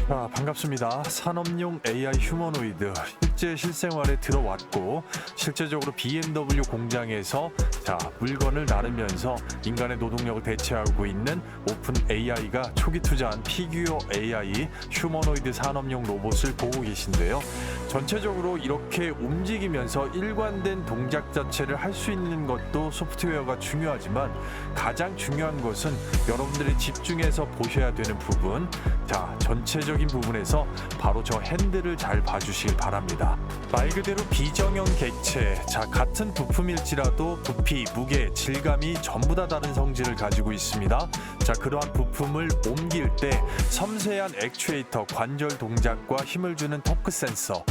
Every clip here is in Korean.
반갑습니다. 산업용 AI 휴머노이드 실제 실생활에 들어왔고 실제적으로 BMW 공장에서 물건을 나르면서 인간의 노동력을 대체하고 있는 오픈 AI가 초기 투자한 피규어 AI 휴머노이드 산업용 로봇을 보고 계신데요. 전체적으로 이렇게 움직이면서 일관된 동작 자체를 할 수 있는 것도 소프트웨어가 중요하지만 가장 중요한 것은 여러분들이 집중해서 보셔야 되는 부분. 전체적인 부분에서 바로 저 핸들을 잘 봐주시길 바랍니다. 말 그대로 비정형 객체. 같은 부품일지라도 부피, 무게, 질감이 전부 다 다른 성질을 가지고 있습니다. 그러한 부품을 옮길 때 섬세한 액추에이터, 관절 동작과 힘을 주는 토크 센서,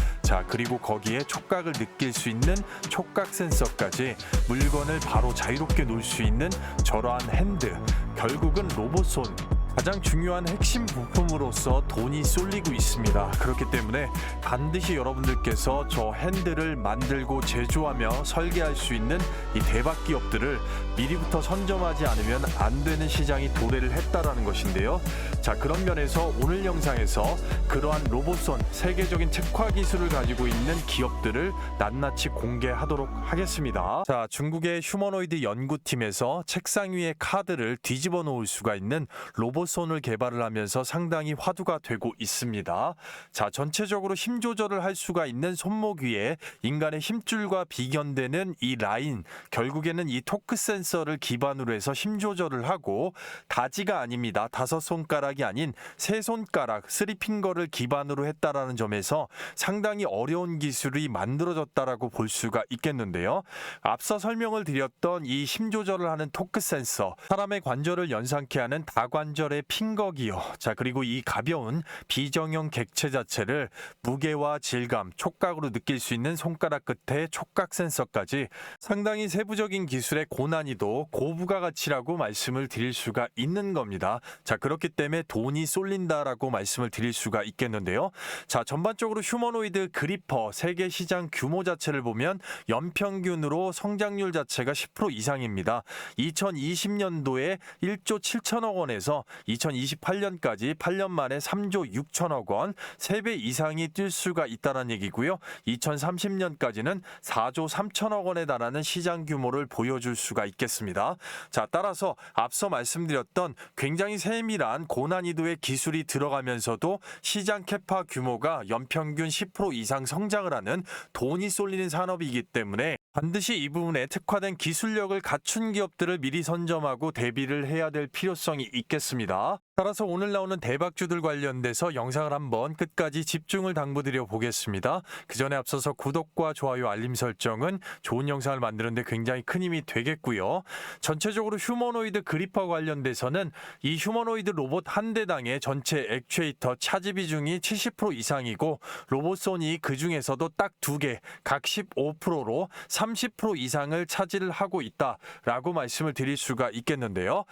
그리고 거기에 촉각을 느낄 수 있는 촉각 센서까지 물건을 바로 자유롭게 놓을 수 있는 저러한 핸드, 결국은 로봇손, 가장 중요한 핵심 부품으로서 돈이 쏠리고 있습니다. 그렇기 때문에 반드시 여러분들께서 저 핸들을 만들고 제조하며 설계할 수 있는 이 대박 기업들을 미리부터 선점하지 않으면 안 되는 시장이 도래를 했다라는 것인데요. 그런 면에서 오늘 영상에서 그러한 로봇손 세계적인 특화 기술을 가지고 있는 기업들을 낱낱이 공개하도록 하겠습니다. 중국의 휴머노이드 연구팀에서 책상 위에 카드를 뒤집어 놓을 수가 있는 로봇손을 개발을 하면서 상당히 화두가 되고 있습니다. 전체적으로 힘 조절을 할 수가 있는 손목 위에 인간의 힘줄과 비견되는 이 라인, 결국에는 이 토크 센서를 기반으로 해서 힘 조절을 하고, 다지가 아닙니다. 5손가락이 아닌 3손가락, 3핑거를 기반으로 했다라는 점에서 상당히 어려운 기술이 만들어졌다라고 볼 수가 있겠는데요. 앞서 설명을 드렸던 이 힘 조절을 하는 토크 센서, 사람의 관절을 연상케 하는 다관절의 핑거 기어, 그리고 이 가벼운 비정형 객체 자체를 무게와 질감, 촉각으로 느낄 수 있는 손가락 끝에 촉각 센서까지 상당히 세부적인 기술의 고난이도, 고부가가치라고 말씀을 드릴 수가 있는 겁니다. 그렇기 때문에 돈이 쏠린다라고 말씀을 드릴 수가 있겠는데요. 전반적으로 휴머노이드 그리퍼 세계 시장 규모 자체를 보면 연평균으로 성장률 자체가 10% 이상입니다. 2020년도에 1조 7천억 원에서 2028년까지 8년 만에 3조 6천억 원, 3배 이상이 뛸 수가 있다는 얘기고요. 2030년까지는 4조 3천억 원에 달하는 시장 규모를 보여줄 수가 있겠습니다. 따라서 앞서 말씀드렸던 굉장히 세밀한 고난이도의 기술이 들어가면서도 시장 캐파 규모가 연평균 10% 이상 성장을 하는 돈이 쏠리는 산업이기 때문에 반드시 이 부분에 특화된 기술력을 갖춘 기업들을 미리 선점하고 대비를 해야 될 필요성이 있겠습니다. 따라서 오늘 나오는 대박주들 관련돼서 영상을 한번 끝까지 집중을 당부드려 보겠습니다. 그 전에 앞서서 구독과 좋아요, 알림 설정은 좋은 영상을 만드는데 굉장히 큰 힘이 되겠고요. 전체적으로 휴머노이드 그리퍼 관련돼서는 이 휴머노이드 로봇 한 대당의 전체 액추에이터 차지 비중이 70% 이상이고, 로봇손이 그 중에서도 딱 2개, 각 15%로 30% 이상을 차지를 하고 있다라고 말씀을 드릴 수가 있겠는데요.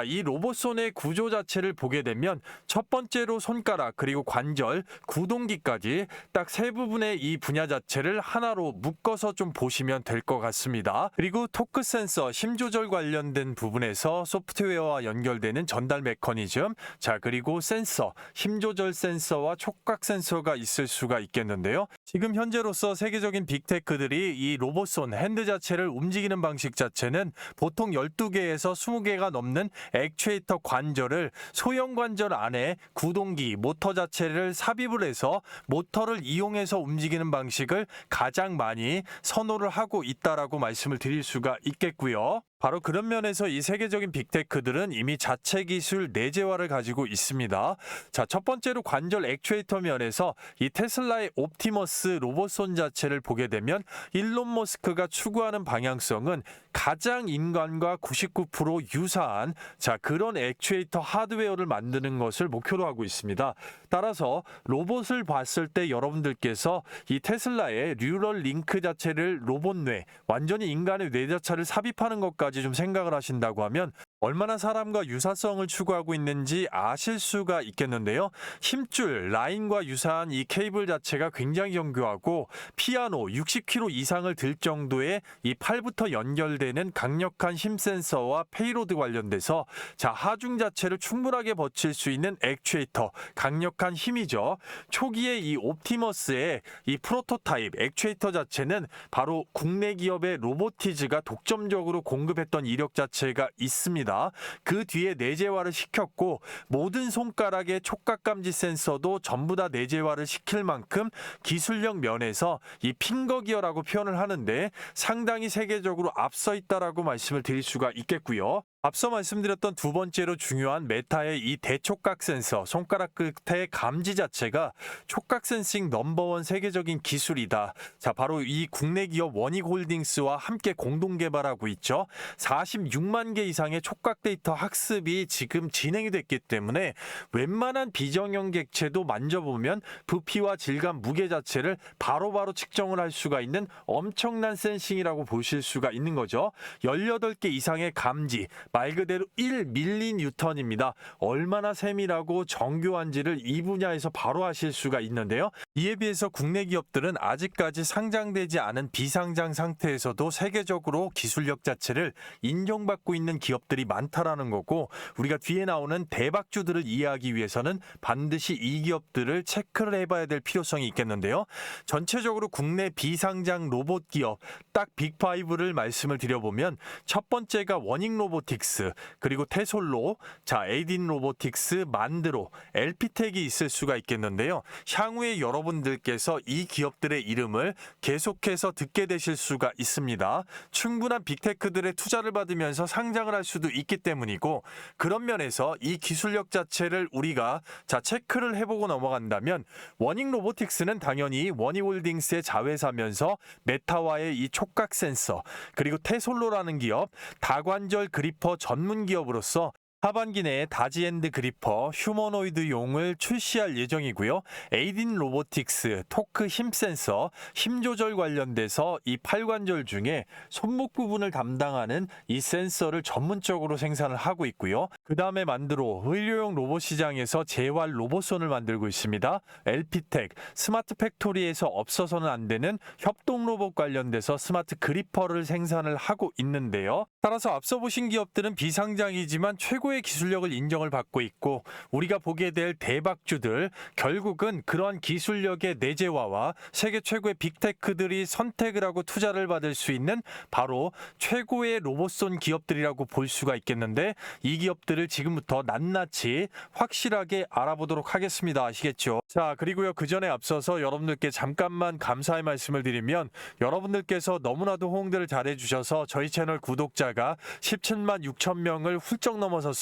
이 로봇손의 구조 자체를 보게 되면 첫 번째로 손가락, 그리고 관절, 구동기까지 딱 세 부분의 이 분야 자체를 하나로 묶어서 좀 보시면 될 것 같습니다. 그리고 토크 센서, 힘 조절 관련된 부분에서 소프트웨어와 연결되는 전달 메커니즘, 그리고 센서, 힘 조절 센서와 촉각 센서가 있을 수가 있겠는데요. 지금 현재로서 세계적인 빅테크들이 이 로봇손 핸드 자체를 움직이는 방식 자체는 보통 12개에서 20개가 넘는 액추에이터 관절을 소형 관절 안에 구동기, 모터 자체를 삽입을 해서 모터를 이용해서 움직이는 방식을 가장 많이 선호를 하고 있다라고 말씀을 드릴 수가 있겠고요. 바로 그런 면에서 이 세계적인 빅테크들은 이미 자체 기술 내재화를 가지고 있습니다. 첫 번째로 관절 액추에이터 면에서 이 테슬라의 옵티머스 로봇손 자체를 보게 되면 일론 머스크가 추구하는 방향성은 가장 인간과 99% 유사한 그런 액추에이터 하드웨어를 만드는 것을 목표로 하고 있습니다. 따라서 로봇을 봤을 때 여러분들께서 이 테슬라의 뉴럴 링크 자체를 로봇 뇌, 완전히 인간의 뇌 자체를 삽입하는 것까지 좀 생각을 하신다고 하면 얼마나 사람과 유사성을 추구하고 있는지 아실 수가 있겠는데요. 힘줄, 라인과 유사한 이 케이블 자체가 굉장히 정교하고 피아노 60kg 이상을 들 정도의 이 팔부터 연결되는 강력한 힘 센서와 페이로드 관련돼서 자, 하중 자체를 충분하게 버틸 수 있는 액추에이터, 강력한 힘이죠. 초기에 이 옵티머스의 이 프로토타입 액추에이터 자체는 바로 국내 기업의 로보티즈가 독점적으로 공급했던 이력 자체가 있습니다. 그 뒤에 내재화를 시켰고 모든 손가락의 촉각 감지 센서도 전부 다 내재화를 시킬 만큼 기술력 면에서 이 핑거 기어라고 표현을 하는데 상당히 세계적으로 앞서 있다라고 말씀을 드릴 수가 있겠고요. 앞서 말씀드렸던 두 번째로 중요한 메타의 이 대촉각 센서, 손가락 끝의 감지 자체가 촉각 센싱 넘버원 세계적인 기술이다. 자, 바로 이 국내 기업 원익홀딩스와 함께 공동 개발하고 있죠. 46만 개 이상의 촉각 데이터 학습이 지금 진행이 됐기 때문에 웬만한 비정형 객체도 만져보면 부피와 질감, 무게 자체를 바로바로 측정을 할 수가 있는 엄청난 센싱이라고 보실 수가 있는 거죠. 18개 이상의 감지, 말 그대로 1mN입니다. 얼마나 세밀하고 정교한지를 이 분야에서 바로 아실 수가 있는데요. 이에 비해서 국내 기업들은 아직까지 상장되지 않은 비상장 상태에서도 세계적으로 기술력 자체를 인정받고 있는 기업들이 많다라는 거고, 우리가 뒤에 나오는 대박주들을 이해하기 위해서는 반드시 이 기업들을 체크를 해봐야 될 필요성이 있겠는데요. 전체적으로 국내 비상장 로봇 기업 딱 빅5를 말씀을 드려보면 첫 번째가 원익 로보틱스, 그리고 테솔로, 자, 에이딘 로보틱스, 만드로, 엘피텍이 있을 수가 있겠는데요. 향후에 여러분들께서 이 기업들의 이름을 계속해서 듣게 되실 수가 있습니다. 충분한 빅테크들의 투자를 받으면서 상장을 할 수도 있기 때문이고, 그런 면에서 이 기술력 자체를 우리가 체크를 해보고 넘어간다면 원익 로보틱스는 당연히 원익홀딩스의 자회사면서 메타와의 이 촉각 센서, 그리고 테솔로라는 기업, 다관절 그리퍼 전문 기업으로서 하반기 내에 다지엔드 그리퍼 휴머노이드용을 출시할 예정이고요. 에이딘 로보틱스 토크 힘 센서, 힘 조절 관련돼서 이 팔관절 중에 손목 부분을 담당하는 이 센서를 전문적으로 생산을 하고 있고요. 그 다음에 만드로 의료용 로봇 시장에서 재활 로봇손을 만들고 있습니다. 엘피텍 스마트 팩토리에서 없어서는 안 되는 협동 로봇 관련돼서 스마트 그리퍼를 생산을 하고 있는데요. 따라서 앞서 보신 기업들은 비상장이지만 최고의 기술력을 인정을 받고 있고, 우리가 보게 될 대박주들 결국은 그러한 기술력의 내재화와 세계 최고의 빅테크들이 선택을 하고 투자를 받을 수 있는 바로 최고의 로봇손 기업들이라고 볼 수가 있겠는데, 이 기업들을 지금부터 낱낱이 확실하게 알아보도록 하겠습니다. 아시겠죠? 자, 그리고요, 그 전에 앞서서 여러분들께 잠깐만 감사의 말씀을 드리면, 여러분들께서 너무나도 호응들을 잘해주셔서 저희 채널 구독자가 17만 6천 명을 훌쩍 넘어섰습니다.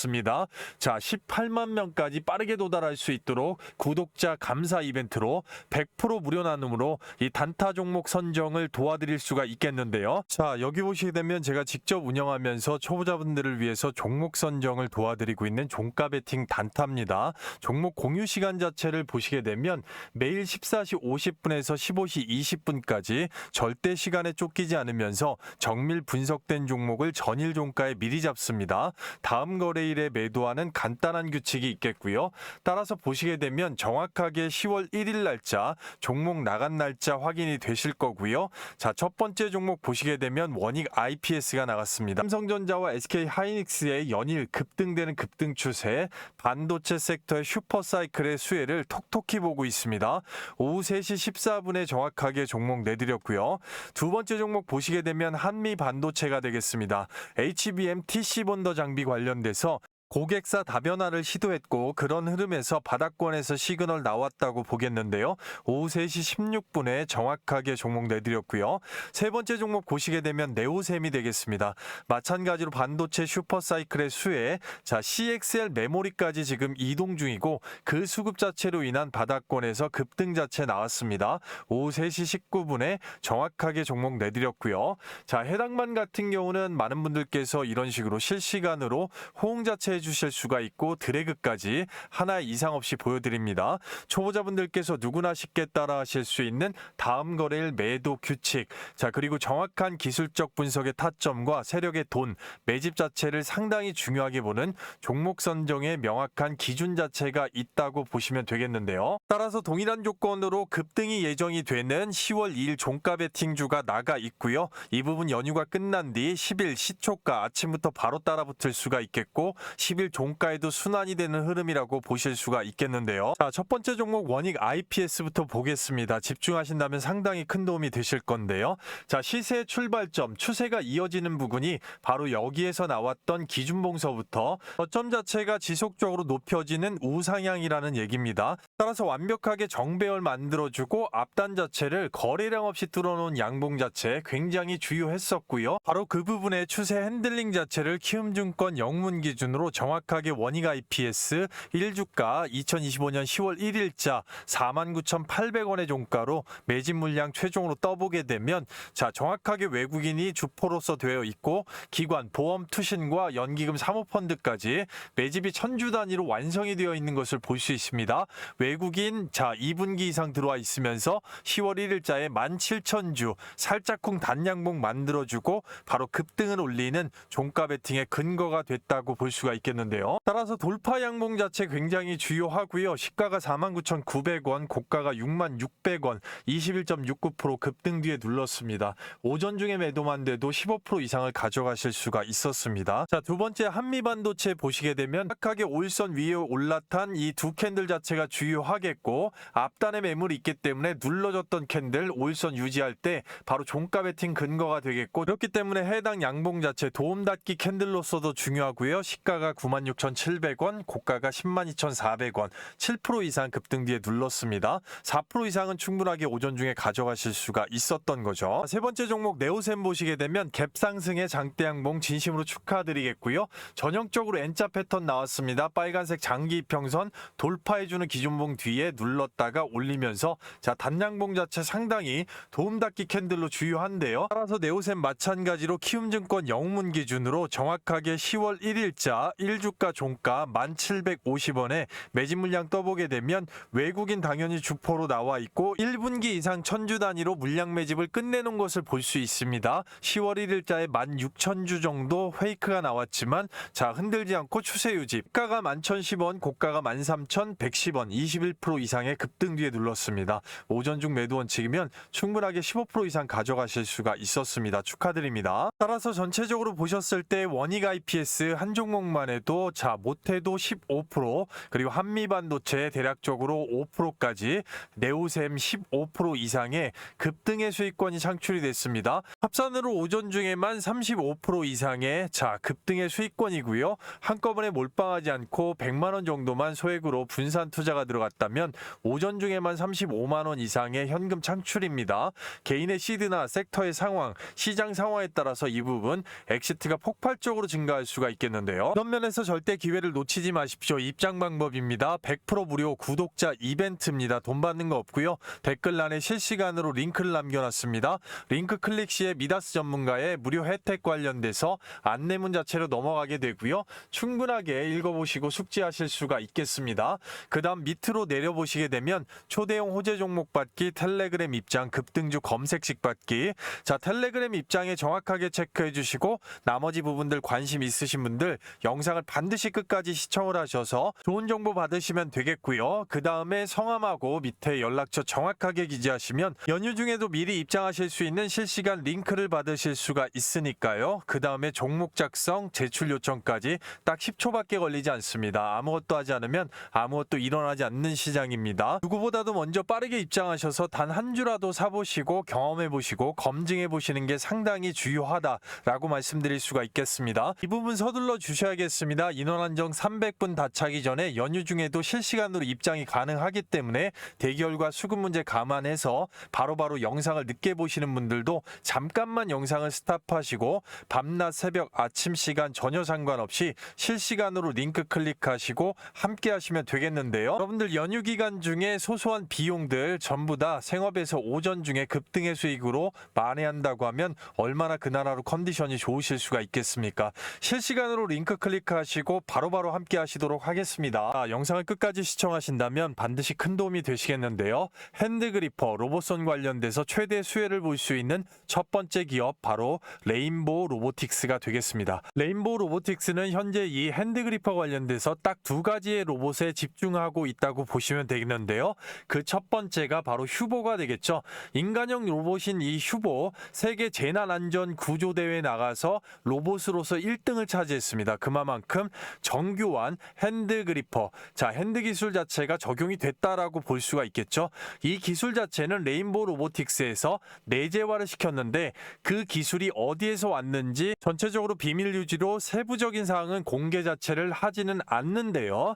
자, 18만 명까지 빠르게 도달할 수 있도록 구독자 감사 이벤트로 100% 무료 나눔으로 이 단타 종목 선정을 도와드릴 수가 있겠는데요. 자, 여기 보시게 되면 제가 직접 운영하면서 초보자분들을 위해서 종목 선정을 도와드리고 있는 종가 베팅 단타입니다. 종목 공유 시간 자체를 보시게 되면 매일 14시 50분에서 15시 20분까지 절대 시간에 쫓기지 않으면서 정밀 분석된 종목을 전일 종가에 미리 잡습니다. 다음 거래일에 매도하는 간단한 규칙이 있겠고요. 따라서 보시게 되면 정확하게 10월 1일 날짜, 종목 나간 날짜 확인이 되실 거고요. 자, 첫 번째 종목 보시게 되면 원익 IPS가 나갔습니다. 삼성전자와 SK 하이닉스의 연일 급등되는 급등 추세, 반도체 섹터의 슈퍼사이클의 수혜를 톡톡히 보고 있습니다. 오후 3시 14분에 정확하게 종목 내드렸고요. 두 번째 종목 보시게 되면 한미 반도체가 되겠습니다. HBM TC 본더 장비 관련돼서 고객사 다변화를 시도했고, 그런 흐름에서 바닥권에서 시그널 나왔다고 보겠는데요. 오후 3시 16분에 정확하게 종목 내드렸고요. 세 번째 종목 보시게 되면 네오셈이 되겠습니다. 마찬가지로 반도체 슈퍼사이클의 수혜, 자, CXL 메모리까지 지금 이동 중이고, 그 수급 자체로 인한 바닥권에서 급등 자체 나왔습니다. 오후 3시 19분에 정확하게 종목 내드렸고요. 자, 해당만 같은 경우는 많은 분들께서 이런 식으로 실시간으로 호응 자체 조정해 주실 수가 있고 드래그까지 하나 이상 없이 보여드립니다. 초보자분들께서 누구나 쉽게 따라 하실 수 있는 다음 거래일 매도 규칙, 자 그리고 정확한 기술적 분석의 타점과 세력의 돈, 매집 자체를 상당히 중요하게 보는 종목 선정의 명확한 기준 자체가 있다고 보시면 되겠는데요. 따라서 동일한 조건으로 급등이 예정이 되는 10월 2일 종가 베팅주가 나가 있고요. 이 부분 연휴가 끝난 뒤 10일 시초가 아침부터 바로 따라붙을 수가 있겠고 10일 종가에도 순환이 되는 흐름이라고 보실 수가 있겠는데요. 자, 첫 번째 종목 원익 IPS부터 보겠습니다. 집중하신다면 상당히 큰 도움이 되실 건데요. 자, 시세의 출발점, 추세가 이어지는 부분이 바로 여기에서 나왔던 기준봉서부터 저점 자체가 지속적으로 높여지는 우상향이라는 얘기입니다. 따라서 완벽하게 정배열 만들어주고 앞단 자체를 거래량 없이 뚫어놓은 양봉 자체 굉장히 주요했었고요. 바로 그 부분의 추세 핸들링 자체를 키움증권 영문 기준으로 정확하게 원익 IPS 1주가 2025년 10월 1일자 49,800원의 종가로 매집 물량 최종으로 떠보게 되면 자 정확하게 외국인이 주포로서 되어 있고 기관, 보험, 투신과 연기금 사모펀드까지 매집이 천주 단위로 완성이 되어 있는 것을 볼 수 있습니다. 외국인 자 2분기 이상 들어와 있으면서 10월 1일자에 17,000주 살짝쿵 단양봉 만들어주고 바로 급등을 올리는 종가 베팅의 근거가 됐다고 볼 수가 있겠는데요. 따라서 돌파 양봉 자체 굉장히 주요하고요. 시가가 49,900원, 고가가 66,600원, 21.69% 급등 뒤에 눌렀습니다. 오전 중에 매도만 돼도 15% 이상을 가져가실 수가 있었습니다. 자, 두 번째 한미반도체 보시게 되면 착하게 올선 위에 올라탄 이 두 캔들 자체가 주요하겠고 앞단에 매물이 있기 때문에 눌러졌던 캔들 올선 유지할 때 바로 종가 베팅 근거가 되겠고 그렇기 때문에 해당 양봉 자체 도움닫기 캔들로서도 중요하고요. 시가가 96,700원, 고가가 102,400원, 7% 이상 급등 뒤에 눌렀습니다. 4% 이상은 충분하게 오전 중에 가져가실 수가 있었던 거죠. 세 번째 종목 네오셈 보시게 되면 갭 상승의 장대 양봉 진심으로 축하드리겠고요. 전형적으로 N자 패턴 나왔습니다. 빨간색 장기 이평선 돌파해주는 기준봉 뒤에 눌렀다가 올리면서 자 단양봉 자체 상당히 도움닫기 캔들로 주요한데요. 따라서 네오셈 마찬가지로 키움증권 영문 기준으로 정확하게 10월 1일자 1주가 종가 1,750원에 매집 물량 떠보게 되면 외국인 당연히 주포로 나와 있고 1분기 이상 천주 단위로 물량 매집을 끝내놓은 것을 볼 수 있습니다. 10월 1일자에 16,000주 정도 페이크가 나왔지만 자 흔들지 않고 추세 유지. 가가 11,010원, 고가가 13,110원, 21% 이상의 급등 뒤에 눌렀습니다. 오전 중 매도 원칙이면 충분하게 15% 이상 가져가실 수가 있었습니다. 축하드립니다. 따라서 전체적으로 보셨을 때 원익 IPS 한 종목만 해도 자 못해도 15% 그리고 한미반도체 대략적으로 5%까지 네오셈 15% 이상의 급등의 수익권이 창출이 됐습니다. 합산으로 오전 중에만 35% 이상의 자 급등의 수익권이고요. 한꺼번에 몰빵하지 않고 100만 원 정도만 소액으로 분산 투자가 들어갔다면 오전 중에만 35만 원 이상의 현금 창출입니다. 개인의 시드나 섹터의 상황, 시장 상황에 따라서 이 부분 엑시트가 폭발적으로 증가할 수가 있겠는데요. 그런 면에서 절대 기회를 놓치지 마십시오. 입장 방법입니다. 100% 무료 구독자 이벤트입니다. 돈 받는 거 없고요. 댓글란에 실시간으로 링크를 남겨놨습니다. 링크 클릭 시에 미다스 전문가의 무료 혜택 관련돼서 안내문 자체로 넘어가게 되고요. 충분하게 읽어보시고 숙지하실 수가 있겠습니다. 그 다음 밑으로 내려보시게 되면 초대형 호재 종목 받기, 텔레그램 입장, 급등주 검색식 받기. 자, 텔레그램 입장에 정확하게 체크해 주시고 나머지 부분들 관심 있으신 분들 영상을 반드시 끝까지 시청을 하셔서 좋은 정보 받으시면 되겠고요. 그 다음에 성함하고 밑에 연락처 정확하게 기재하시면 연휴 중에도 미리 입장하실 수 있는 실시간 링크를 받으실 수가 있으니까요. 그 다음에 종목 작성, 제출 요청까지 딱 10초밖에 걸리지 않습니다. 아무것도 하지 않으면 아무것도 일어나지 않는 시장입니다. 누구보다도 먼저 빠르게 입장하셔서 단 한 주라도 사보시고 경험해보시고 검증해보시는 게 상당히 주요하다라고 말씀드릴 수가 있겠습니다. 이 부분 서둘러 주셔야겠습니다. 인원 한정 300분 다 차기 전에 연휴 중에도 실시간으로 입장이 가능하기 때문에 대기열과 수급 문제 감안해서 바로바로 영상을 늦게 보시는 분들도 잠깐만 영상을 스탑하시고 밤낮 새벽 아침 시간 전혀 상관없이 실시간으로 링크 클릭하시고 함께 하시면 되겠는데요. 여러분들 연휴 기간 중에 소소한 비용들 전부 다 생업에서 오전 중에 급등의 수익으로 만회한다고 하면 얼마나 그 나라로 컨디션이 좋으실 수가 있겠습니까? 실시간으로 링크 클릭 체크하시고 바로바로 함께 하시도록 하겠습니다. 영상을 끝까지 시청하신다면 반드시 큰 도움이 되시겠는데요. 핸드그리퍼 로봇손 관련돼서 최대 수혜를 볼 수 있는 첫 번째 기업 바로 레인보우 로보틱스가 되겠습니다. 레인보우 로보틱스는 현재 이 핸드그리퍼 관련돼서 딱 두 가지의 로봇에 집중하고 있다고 보시면 되겠는데요. 그 첫 번째가 바로 휴보가 되겠죠. 인간형 로봇인 이 휴보 세계 재난안전구조대회에 나가서 로봇으로서 1등을 차지했습니다. 그만큼 정교한 핸드그리퍼, 핸드 기술 자체가 적용이 됐다라고 볼 수가 있겠죠. 이 기술 자체는 레인보우 로보틱스에서 내재화를 시켰는데 그 기술이 어디에서 왔는지 전체적으로 비밀 유지로 세부적인 사항은 공개 자체를 하지는 않는데요.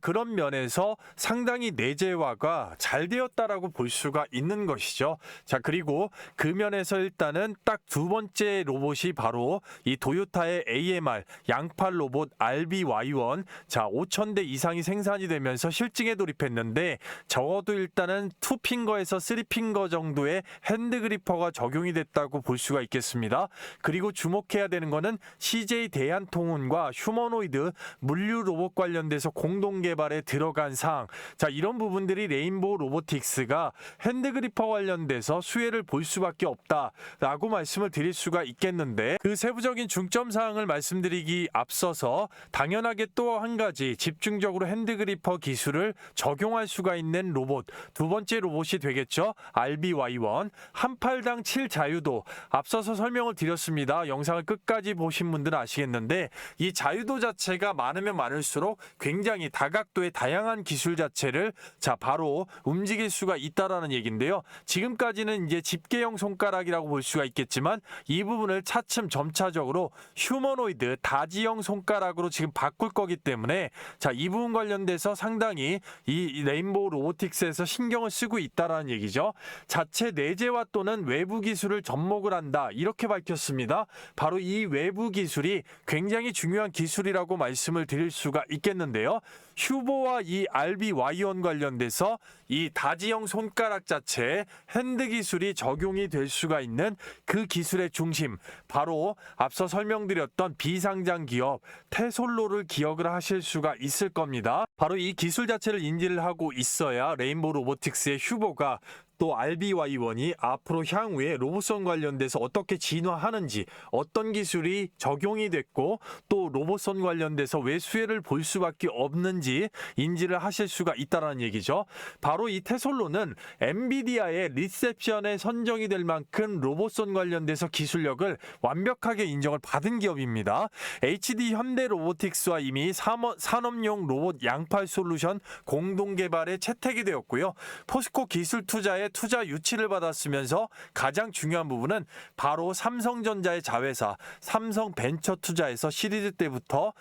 그런 면에서 상당히 내재화가 잘 되었다라고 볼 수가 있는 것이죠. 그리고 그 면에서 일단은 딱 두 번째 로봇이 바로 이 도요타의 AMR 양팔 로봇 RBY1 5,000대 이상이 생산이 되면서 실증에 돌입했는데 적어도 일단은 2핑거에서 3핑거 정도의 핸드그리퍼가 적용이 됐다고 볼 수가 있겠습니다. 그리고 주목해야 되는 거는 CJ 대한통운과 휴머노이드 물류 로봇 관련돼서 공동 개발에 들어간 사항. 이런 부분들이 레인보우 로보틱스가 핸드그리퍼 관련돼서 수혜를 볼 수밖에 없다라고 말씀을 드릴 수가 있겠는데 그 세부적인 중점 사항을 말씀드리기 앞서서 당연하게 또 한 가지 집중적으로 핸드그리퍼 기술을 적용할 수가 있는 로봇 두 번째 로봇이 되겠죠. RBY1 한 팔당 7자유도 앞서서 설명을 드렸습니다. 영상을 끝까지 보신 분들은 아시겠는데 이 자유도 자체가 많으면 많을수록 굉장히 다각도의 다양한 기술 자체를 바로 움직일 수가 있다라는 얘기인데요. 지금까지는 이제 집게형 손가락이라고 볼 수가 있겠지만 이 부분을 차츰 점차적으로 휴머노이드 다지형 손가락으로 지금 바꿀 거기 때문에 이 부분 관련돼서 상당히 이 레인보우 로보틱스에서 신경을 쓰고 있다라는 얘기죠. 자체 내재화 또는 외부 기술을 접목을 한다 이렇게 밝혔습니다. 바로 이 외부 기술이 굉장히 중요한 기술이라고 말씀을 드릴 수가 있겠는데요. 휴보와 이 RBY1 관련돼서 이 다지형 손가락 자체에 핸드 기술이 적용이 될 수가 있는 그 기술의 중심 바로 앞서 설명드렸던 비상장 기업 테솔로를 기억을 하실 수가 있을 겁니다. 바로 이 기술 자체를 인지를 하고 있어야 레인보우 로보틱스의 휴보가 또 RBY1이 앞으로 향후에 로봇선 관련돼서 어떻게 진화하는지 어떤 기술이 적용이 됐고 또 로봇선 관련돼서 왜 수혜를 볼 수밖에 없는지 인지를 하실 수가 있다는 얘기죠. 바로 이 테솔로는 엔비디아의 리셉션에 선정이 될 만큼 로봇선 관련돼서 기술력을 완벽하게 인정을 받은 기업입니다. HD 현대 로보틱스와 이미 산업용 로봇 양팔 솔루션 공동 개발에 채택이 되었고요. 포스코 기술 투자에 투자 유치를 받았으면서 가장 중요한 부분은 바로 삼성전자의 자회사 삼성벤처 투자에서 시리즈 때부터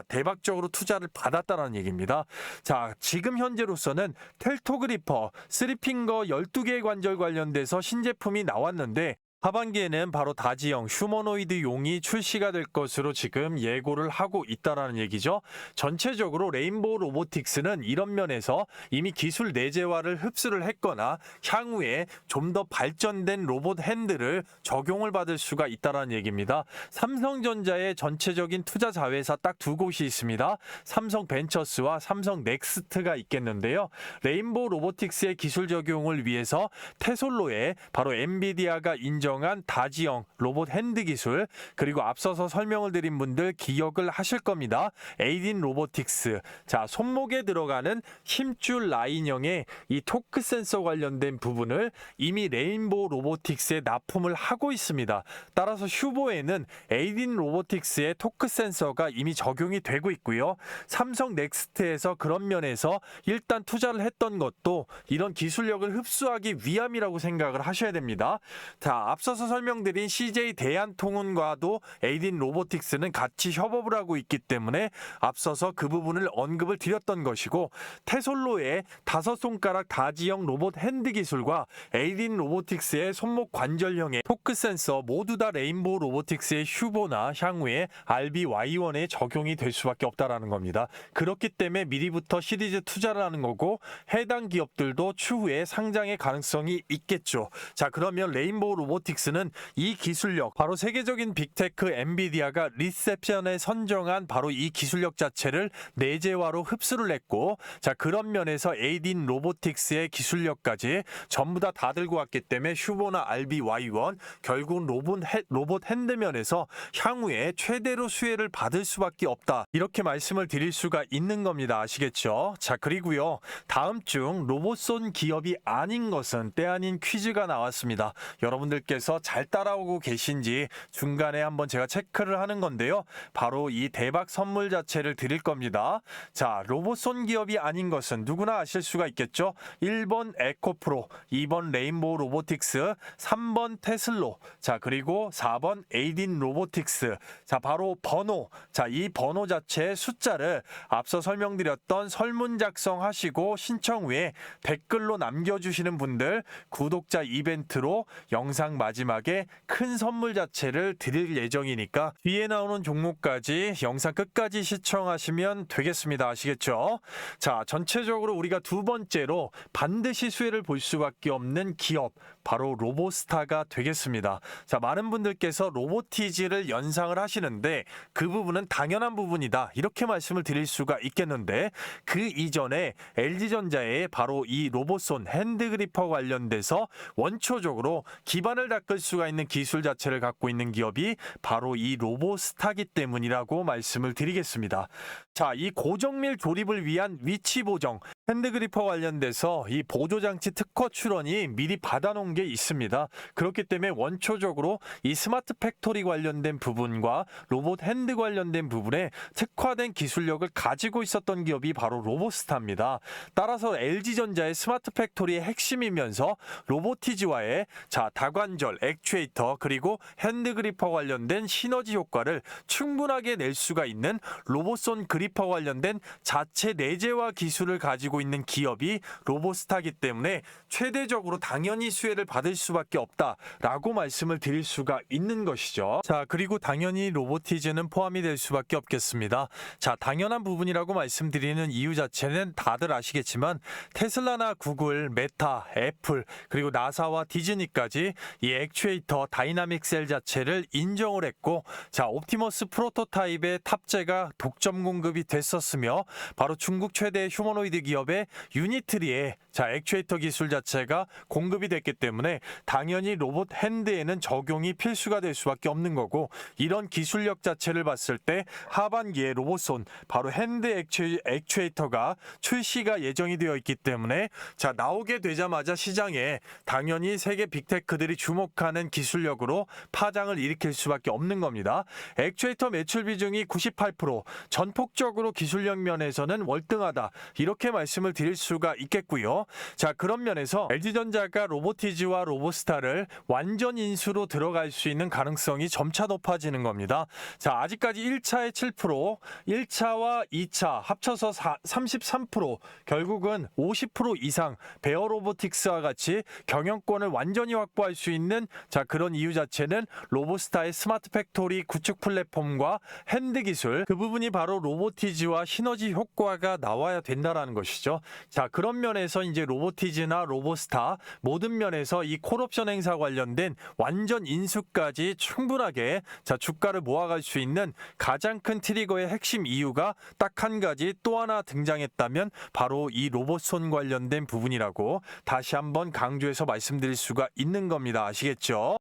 대박적으로 투자를 받았다는 얘기입니다. 지금 현재로서는 텔토그리퍼 3핑거 12개의 관절 관련돼서 신제품이 나왔는데 하반기에는 바로 다지형 휴머노이드용이 출시가 될 것으로 지금 예고를 하고 있다라는 얘기죠. 전체적으로 레인보우 로보틱스는 이런 면에서 이미 기술 내재화를 흡수를 했거나 향후에 좀 더 발전된 로봇 핸들을 적용을 받을 수가 있다라는 얘기입니다. 삼성전자의 전체적인 투자 자회사 딱 두 곳이 있습니다. 삼성벤처스와 삼성넥스트가 있겠는데요. 레인보우 로보틱스의 기술 적용을 위해서 테솔로에 바로 엔비디아가 인정한 다지형 로봇 핸드 기술 그리고 앞서서 설명을 드린 분들 기억을 하실 겁니다. 에이딘 로보틱스 손목에 들어가는 힘줄 라인형의 이 토크 센서 관련된 부분을 이미 레인보우 로보틱스에 납품을 하고 있습니다. 따라서 휴보에는 에이딘 로보틱스의 토크 센서가 이미 적용이 되고 있고요. 삼성 넥스트에서 그런 면에서 일단 투자를 했던 것도 이런 기술력을 흡수하기 위함이라고 생각을 하셔야 됩니다. 앞서서 설명드린 CJ 대한통운과도 에이딘 로보틱스는 같이 협업을 하고 있기 때문에 앞서서 그 부분을 언급을 드렸던 것이고 테솔로의 5손가락 다지형 로봇 핸드 기술과 에이딘 로보틱스의 손목 관절형의 토크 센서 모두 다 레인보우 로보틱스의 휴보나 향후에 RBY1에 적용이 될 수밖에 없다라는 겁니다. 그렇기 때문에 미리부터 시리즈 투자를 하는 거고 해당 기업들도 추후에 상장의 가능성이 있겠죠. 그러면 레인보우 로보틱스 로보틱스는 이 기술력, 바로 세계적인 빅테크 엔비디아가 리셉션에 선정한 바로 이 기술력 자체를 내재화로 흡수를 했고, 자 그런 면에서 에이딘 로보틱스의 기술력까지 전부 다 들고 왔기 때문에 휴보나 RBY1 결국 로봇 핸드면에서 향후에 최대로 수혜를 받을 수밖에 없다, 이렇게 말씀을 드릴 수가 있는 겁니다. 아시겠죠? 자 그리고요, 다음 중 로봇손 기업이 아닌 것은 때 아닌 퀴즈가 나왔습니다. 여러분들께서 잘 따라오고 계신지 중간에 한번 제가 체크를 하는 건데요, 바로 이 대박 선물 자체를 드릴 겁니다. 자 로봇손 기업이 아닌 것은 누구나 아실 수가 있겠죠. 1번 에코프로, 2번 레인보우 로보틱스, 3번 테슬로, 자 그리고 4번 에이딘 로보틱스. 자 바로 번호, 자 이 번호 자체의 숫자를 앞서 설명드렸던 설문 작성하시고 신청 후에 댓글로 남겨주시는 분들 구독자 이벤트로 영상 마지막에 큰 선물 자체를 드릴 예정이니까 뒤에 나오는 종목까지 영상 끝까지 시청하시면 되겠습니다. 아시겠죠? 자 전체적으로 우리가 두 번째로 반드시 수혜를 볼 수밖에 없는 기업, 바로 로보스타가 되겠습니다. 자 많은 분들께서 로보티지를 연상을 하시는데 그 부분은 당연한 부분이다, 이렇게 말씀을 드릴 수가 있겠는데, 그 이전에 LG전자의 바로 이 로봇손 핸드그리퍼 관련돼서 원초적으로 기반을 닦을 수가 있는 기술 자체를 갖고 있는 기업이 바로 이 로보스타기 때문이라고 말씀을 드리겠습니다. 자, 이 고정밀 조립을 위한 위치 보정, 핸드그리퍼 관련돼서 이 보조장치 특허 출원이 미리 받아놓은 게 있습니다. 그렇기 때문에 원초적으로 이 스마트 팩토리 관련된 부분과 로봇 핸드 관련된 부분에 특화된 기술력을 가지고 있었던 기업이 바로 로보스타입니다. 따라서 LG전자의 스마트 팩토리의 핵심이면서 로보티지와의 다관절, 액추에이터 그리고 핸드그리퍼 관련된 시너지 효과를 충분하게 낼 수가 있는 로봇손 그리퍼 관련된 자체 내재화 기술을 가지고 있는 기업이 로보스타기 때문에 최대적으로 당연히 수혜를 받을 수밖에 없다라고 말씀을 드릴 수가 있는 것이죠. 자, 그리고 당연히 로보티즈는 포함이 될 수밖에 없겠습니다. 자, 당연한 부분이라고 말씀드리는 이유 자체는 다들 아시겠지만 테슬라나 구글, 메타, 애플 그리고 나사와 디즈니까지 이 액추에이터 다이나믹 셀 자체를 인정을 했고, 자 옵티머스 프로토타입의 탑재가 독점 공급이 됐었으며 바로 중국 최대 휴머노이드 기업의 유니트리의 액추에이터 기술 자체가 공급이 됐기 때문에 당연히 로봇 핸드에는 적용이 필수가 될 수밖에 없는 거고, 이런 기술력 자체를 봤을 때 하반기에 로봇손 바로 핸드 액추에이터가 출시가 예정이 되어 있기 때문에 나오게 되자마자 시장에 당연히 세계 빅테크들이 주목하는 기술력으로 파장을 일으킬 수밖에 없는 겁니다. 액추에이터 매출 비중이 98%, 전폭적으로 기술력 면에서는 월등하다, 이렇게 말씀을 드릴 수가 있겠고요. 자, 그런 면에서 LG전자가 로보티즈와 로보스타를 완전 인수로 들어갈 수 있는 가능성이 점차 높아지는 겁니다. 자, 아직까지 1차에 7%, 1차와 2차 합쳐서 33%, 결국은 50% 이상 베어 로보틱스와 같이 경영권을 완전히 확보할 수 있는 그런 이유 자체는 로보스타의 스마트 팩토리 구축 플랫폼과 핸드 기술, 그 부분이 바로 로보티즈와 시너지 효과가 나와야 된다라는 것이죠. 자, 그런 면에서 이제 로보티즈나 로보스타 모든 면에서 이 콜옵션 행사 관련된 완전 인수까지 충분하게 주가를 모아갈 수 있는 가장 큰 트리거의 핵심 이유가 딱 한 가지, 또 하나 등장했다면 바로 이 로봇손 관련된 부분이라고 다시 한번 강조해서 말씀드릴 수가 있는 겁니다. 아시겠죠?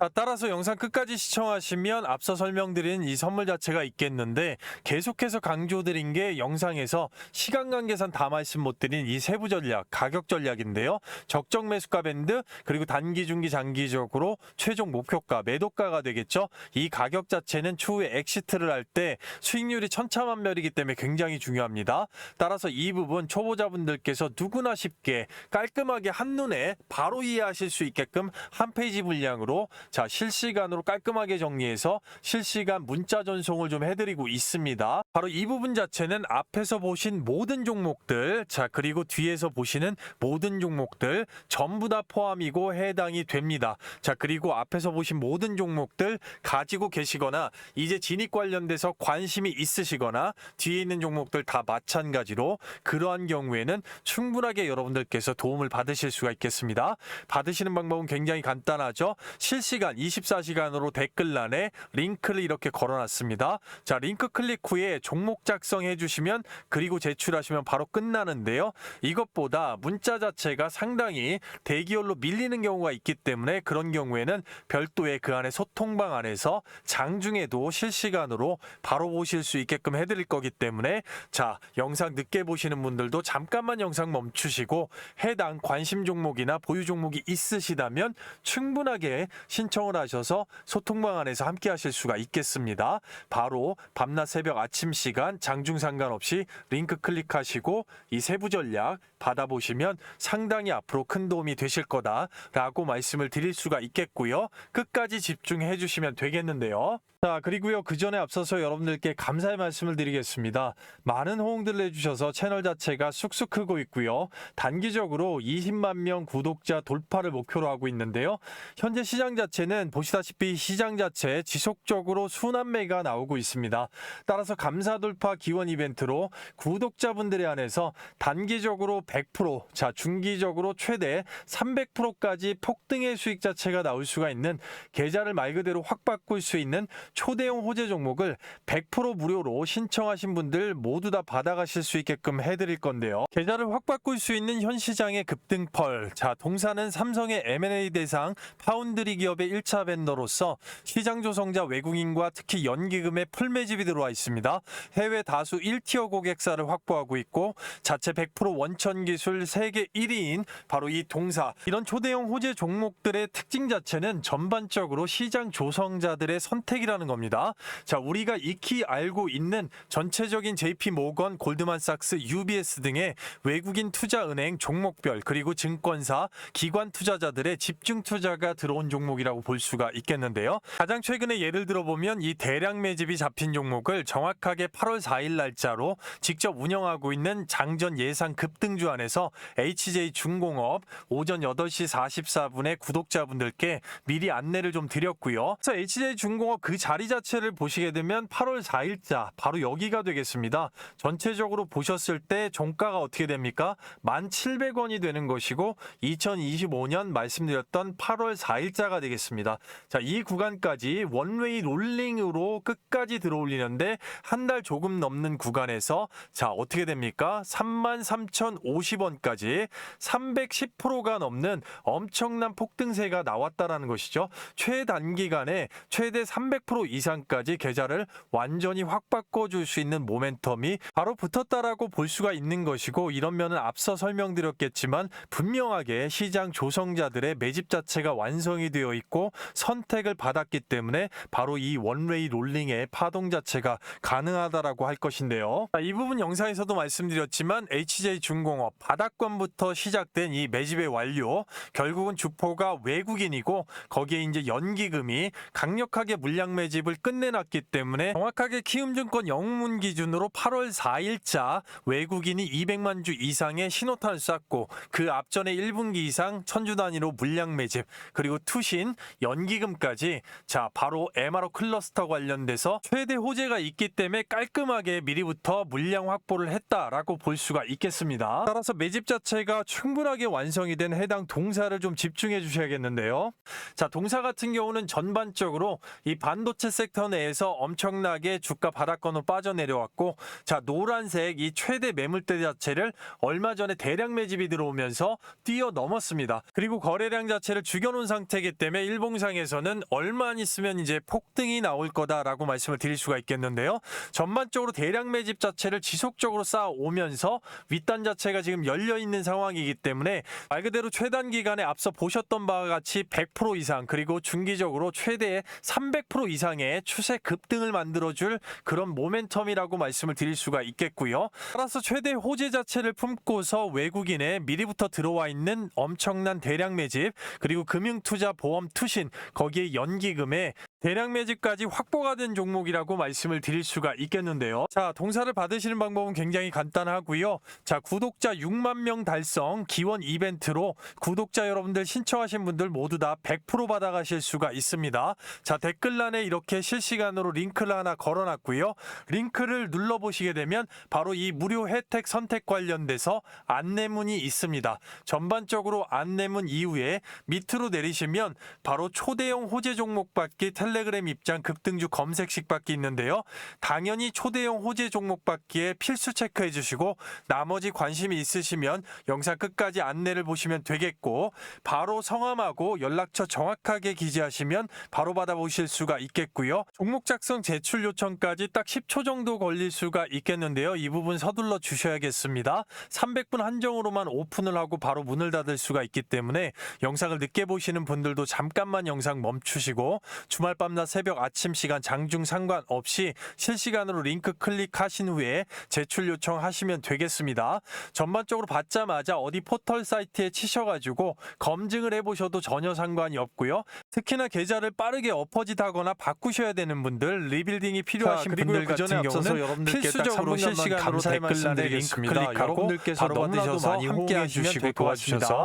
자, 따라서 영상 끝까지 시청하시면 앞서 설명드린 이 선물 자체가 있겠는데, 계속해서 강조드린 게 영상에서 시간 관계상 다 말씀 못 드린 이 세부 전략, 가격 전략인데요. 적정 매수가 밴드, 그리고 단기, 중기, 장기적으로 최종 목표가, 매도가가 되겠죠. 이 가격 자체는 추후에 엑시트를 할 때 수익률이 천차만별이기 때문에 굉장히 중요합니다. 따라서 이 부분 초보자분들께서 누구나 쉽게 깔끔하게 한눈에 바로 이해하실 수 있게끔 한 페이지 분량으로 실시간으로 깔끔하게 정리해서 실시간 문자 전송을 좀 해드리고 있습니다. 바로 이 부분 자체는 앞에서 보신 모든 종목들, 자 그리고 뒤에서 보시는 모든 종목들 전부 다 포함이고 해당이 됩니다. 자 그리고 앞에서 보신 모든 종목들 가지고 계시거나 이제 진입 관련돼서 관심이 있으시거나 뒤에 있는 종목들 다 마찬가지로 그러한 경우에는 충분하게 여러분들께서 도움을 받으실 수가 있겠습니다. 받으시는 방법은 굉장히 간단하죠. 실시간 24시간으로 댓글란에 링크를 이렇게 걸어놨습니다. 자 링크 클릭 후에 종목 작성해 주시면 그리고 제출하시면 바로 끝나는데요. 이것보다 문자 자체가 상당히 대기열로 밀리는 경우가 있기 때문에 그런 경우에는 별도의 그 안에 소통방 안에서 장중에도 실시간으로 바로 보실 수 있게끔 해드릴 거기 때문에 자 영상 늦게 보시는 분들도 잠깐만 영상 멈추시고 해당 관심 종목이나 보유 종목이 있으시다면 충분하게 신청을 하셔서 소통방 안에서 함께 하실 수가 있겠습니다. 바로 밤낮 새벽 아침 시간 장중 상관없이 링크 클릭하시고 이 세부 전략 받아보시면 상당히 앞으로 큰 도움이 되실 거다라고 말씀을 드릴 수가 있겠고요. 끝까지 집중해 주시면 되겠는데요. 자 그리고요 그 전에 앞서서 여러분들께 감사의 말씀을 드리겠습니다. 많은 호응들을 해주셔서 채널 자체가 쑥쑥 크고 있고요. 단기적으로 20만 명 구독자 돌파를 목표로 하고 있는데요. 현재 시장 자체는 보시다시피 시장 자체 지속적으로 순환매가 나오고 있습니다. 따라서 감사 돌파 기원 이벤트로 구독자분들에 한해서 단기적으로 100%, 자 중기적으로 최대 300%까지 폭등의 수익 자체가 나올 수가 있는 계좌를 말 그대로 확 바꿀 수 있는 초대형 호재 종목을 100% 무료로 신청하신 분들 모두 다 받아가실 수 있게끔 해드릴 건데요. 계좌를 확 바꿀 수 있는 현 시장의 급등펄. 자, 동사는 삼성의 M&A 대상 파운드리 기업의 1차 벤더로서 시장 조성자 외국인과 특히 연기금의 풀 매집이 들어와 있습니다. 해외 다수 1티어 고객사를 확보하고 있고 자체 100% 원천 기술 세계 1위인 바로 이 동사. 이런 초대형 호재 종목들의 특징 자체는 전반적으로 시장 조성자들의 선택이라는 겁니다. 자, 우리가 익히 알고 있는 전체적인 JP 모건, 골드만삭스, UBS 등의 외국인 투자은행 종목별 그리고 증권사, 기관 투자자들의 집중 투자가 들어온 종목이라고 볼 수가 있겠는데요. 가장 최근에 예를 들어보면 이 대량 매집이 잡힌 종목을 정확하게 8월 4일 날짜로 직접 운영하고 있는 장전 예상 급등주 안에서 HJ중공업 오전 8시 44분에 구독자분들께 미리 안내를 좀 드렸고요. 그래서 HJ중공업 그 자리 자체를 보시게 되면 8월 4일자 바로 여기가 되겠습니다. 전체적으로 보셨을 때 종가가 어떻게 됩니까? 1,700원이 되는 것이고 2025년 말씀드렸던 8월 4일자가 되겠습니다. 자, 이 구간까지 원웨이 롤링으로 끝까지 들어올리는데 한 달 조금 넘는 구간에서 자, 어떻게 됩니까? 33,050원까지 310%가 넘는 엄청난 폭등세가 나왔다라는 것이죠. 최단기간에 최대 300% 이상까지 계좌를 완전히 확 바꿔줄 수 있는 모멘텀이 바로 붙었다라고 볼 수가 있는 것이고 이런 면은 앞서 설명드렸겠지만 분명하게 시장 조성자들의 매집 자체가 완성이 되어 있고 선택을 받았기 때문에 바로 이 원웨이 롤링의 파동 자체가 가능하다라고 할 것인데요. 자, 이 부분 영상에서도 말씀드렸지만 HJ중공업 바닥권부터 시작된 이 매집의 완료 결국은 주포가 외국인이고 거기에 이제 연기금이 강력하게 물량 매집을 끝내놨기 때문에 정확하게 키움증권 영문 기준으로 8월 4일자 외국인이 200만 주 이상의 신호탄을 쐈고 그 앞전에 1분기 이상 천주 단위로 물량 매집 그리고 투신 연기금까지 자 바로 MRO 클러스터 관련돼서 최대 호재가 있기 때문에 깔끔하게 미리부터 물량 확보를 했다라고 볼 수가 있겠습니다. 따라서 매집 자체가 충분하게 완성이 된 해당 동사를 좀 집중해 주셔야겠는데요. 자, 동사 같은 경우는 전반적으로 이 반도체 섹터 내에서 엄청나게 주가 바닥권으로 빠져내려왔고 자, 노란색 이 최대 매물대 자체를 얼마 전에 대량 매집이 들어오면서 뛰어넘었습니다. 그리고 거래량 자체를 죽여놓은 상태이기 때문에 일봉상에서는 얼마 안 있으면 이제 폭등이 나올 거다라고 말씀을 드릴 수가 있겠는데요. 전반적으로 대량 매집 자체를 지속적으로 쌓아오면서 윗단 자체가 지금 열려있는 상황이기 때문에 말 그대로 최단 기간에 앞서 보셨던 바와 같이 100% 이상 그리고 중기적으로 최대 300% 이상의 추세 급등을 만들어줄 그런 모멘텀이라고 말씀을 드릴 수가 있겠고요. 따라서 최대 호재 자체를 품고서 외국인의 미리부터 들어와 있는 엄청난 대량 매집 그리고 금융투자 보험 투신 거기에 연기금에 대량 매집까지 확보가 된 종목이라고 말씀을 드릴 수가 있겠는데요. 자, 동사를 받으시는 방법은 굉장히 간단하고요. 자, 구독자 6만 명 달성 기원 이벤트로 구독자 여러분들 신청하신 분들 모두 다 100% 받아가실 수가 있습니다. 자, 댓글란에 이렇게 실시간으로 링크를 하나 걸어놨고요. 링크를 눌러보시게 되면 바로 이 무료 혜택 선택 관련돼서 안내문이 있습니다. 전반적으로 안내문 이후에 밑으로 내리시면 바로 초대형 호재 종목 받기 텔레그램 입장 급등주 검색식 받기 있는데요. 당연히 초대형 호재 종목 받기에 필수 체크해 주시고 나머지 관심이 있으시면 영상 끝까지 안내를 보시면 되겠고 바로 성함하고 연락처 정확하게 기재하시면 바로 받아보실 수가 있겠고요. 종목 작성 제출 요청까지 딱 10초 정도 걸릴 수가 있겠는데요. 이 부분 서둘러 주셔야겠습니다. 300분 한정으로만 오픈을 하고 바로 문을 닫을 수가 있기 때문에 영상을 늦게 보시는 분들도 잠깐만 영상 멈추시고 주말 밤낮 새벽 아침 시간 장중 상관없이 실시간으로 링크 클릭하신 후에 제출 요청하시면 되겠습니다. 전반적으로 받자마자 어디 포털 사이트에 치셔가지고 검증을 해보셔도 전혀 상관이 없고요. 특히나 계좌를 빠르게 엎어짓하거나 바꾸셔야 되는 분들 리빌딩이 필요하신 분들 같은 경우는 필수적으로 실시간으로 댓글란에 링크 클릭하고 바로 받으셔서 함께 해주시고 도와주셔서